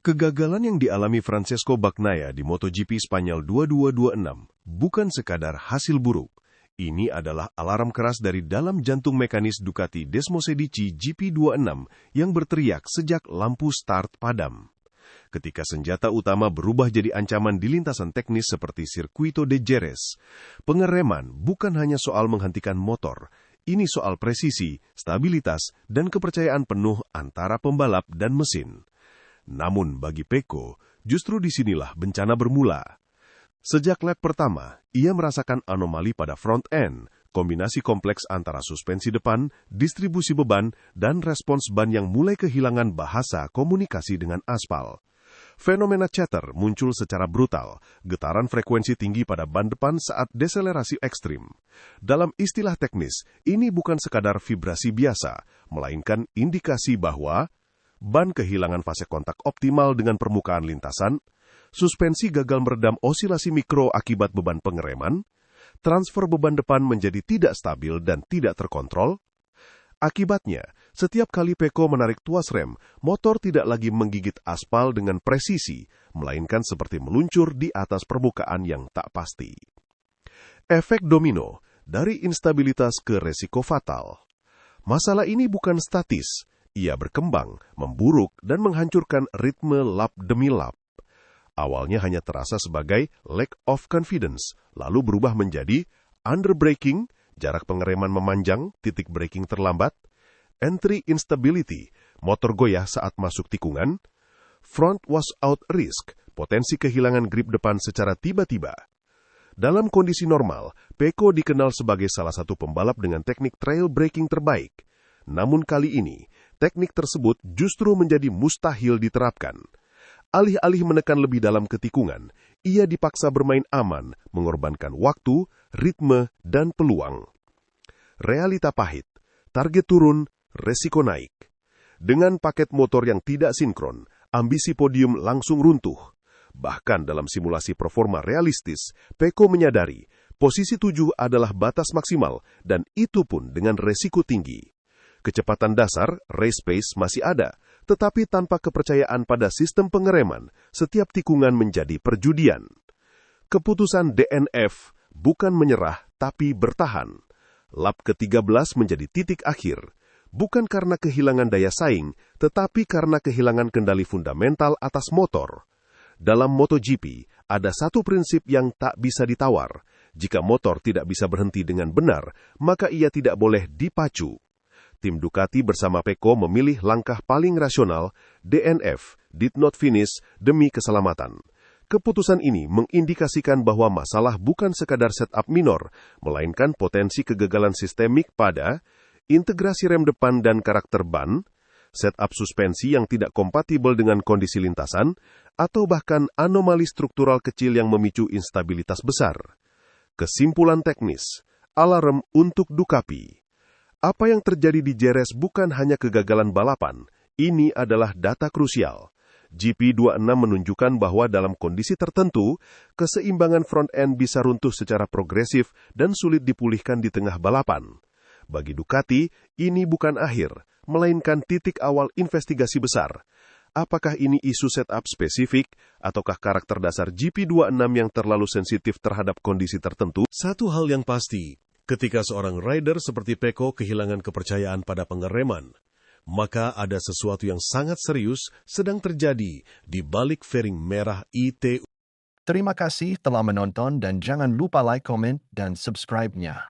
Kegagalan yang dialami Francesco Bagnaia di MotoGP Spanyol 2226 bukan sekadar hasil buruk. Ini adalah alarm keras dari dalam jantung mekanis Ducati Desmosedici GP26 yang berteriak sejak lampu start padam. Ketika senjata utama berubah jadi ancaman di lintasan teknis seperti Circuito de Jerez, pengereman bukan hanya soal menghentikan motor, ini soal presisi, stabilitas, dan kepercayaan penuh antara pembalap dan mesin. Namun bagi Pecco, justru disinilah bencana bermula. Sejak lap pertama, ia merasakan anomali pada front end, kombinasi kompleks antara suspensi depan, distribusi beban, dan respons ban yang mulai kehilangan bahasa komunikasi dengan aspal. Fenomena chatter muncul secara brutal, getaran frekuensi tinggi pada ban depan saat deselerasi ekstrim. Dalam istilah teknis, ini bukan sekadar vibrasi biasa, melainkan indikasi bahwa ban kehilangan fase kontak optimal dengan permukaan lintasan, suspensi gagal meredam osilasi mikro akibat beban pengereman, transfer beban depan menjadi tidak stabil dan tidak terkontrol. Akibatnya, setiap kali Pecco menarik tuas rem, motor tidak lagi menggigit aspal dengan presisi, melainkan seperti meluncur di atas permukaan yang tak pasti. Efek domino, dari instabilitas ke resiko fatal. Masalah ini bukan statis. Ia berkembang, memburuk, dan menghancurkan ritme lap demi lap. Awalnya hanya terasa sebagai lack of confidence, lalu berubah menjadi underbraking, jarak pengereman memanjang, titik braking terlambat, entry instability, motor goyah saat masuk tikungan, front was out risk, potensi kehilangan grip depan secara tiba-tiba. Dalam kondisi normal, Pecco dikenal sebagai salah satu pembalap dengan teknik trail braking terbaik. Namun kali ini, teknik tersebut justru menjadi mustahil diterapkan. Alih-alih menekan lebih dalam ke tikungan, ia dipaksa bermain aman, mengorbankan waktu, ritme, dan peluang. Realita pahit, target turun, resiko naik. Dengan paket motor yang tidak sinkron, ambisi podium langsung runtuh. Bahkan dalam simulasi performa realistis, Pecco menyadari posisi 7 adalah batas maksimal dan itu pun dengan resiko tinggi. Kecepatan dasar, race pace masih ada, tetapi tanpa kepercayaan pada sistem pengereman, setiap tikungan menjadi perjudian. Keputusan DNF bukan menyerah, tapi bertahan. Lap ke-13 menjadi titik akhir, bukan karena kehilangan daya saing, tetapi karena kehilangan kendali fundamental atas motor. Dalam MotoGP, ada satu prinsip yang tak bisa ditawar. Jika motor tidak bisa berhenti dengan benar, maka ia tidak boleh dipacu. Tim Ducati bersama Pecco memilih langkah paling rasional, DNF, did not finish, demi keselamatan. Keputusan ini mengindikasikan bahwa masalah bukan sekadar setup minor, melainkan potensi kegagalan sistemik pada integrasi rem depan dan karakter ban, setup suspensi yang tidak kompatibel dengan kondisi lintasan, atau bahkan anomali struktural kecil yang memicu instabilitas besar. Kesimpulan teknis, alarm untuk Ducati. Apa yang terjadi di Jerez bukan hanya kegagalan balapan, ini adalah data krusial. GP26 menunjukkan bahwa dalam kondisi tertentu, keseimbangan front end bisa runtuh secara progresif dan sulit dipulihkan di tengah balapan. Bagi Ducati, ini bukan akhir, melainkan titik awal investigasi besar. Apakah ini isu setup spesifik, ataukah karakter dasar GP26 yang terlalu sensitif terhadap kondisi tertentu? Satu hal yang pasti, ketika seorang rider seperti Pecco kehilangan kepercayaan pada pengereman, maka ada sesuatu yang sangat serius sedang terjadi di balik fairing merah ITU. Terima kasih telah menonton dan jangan lupa like, komen, dan subscribe-nya.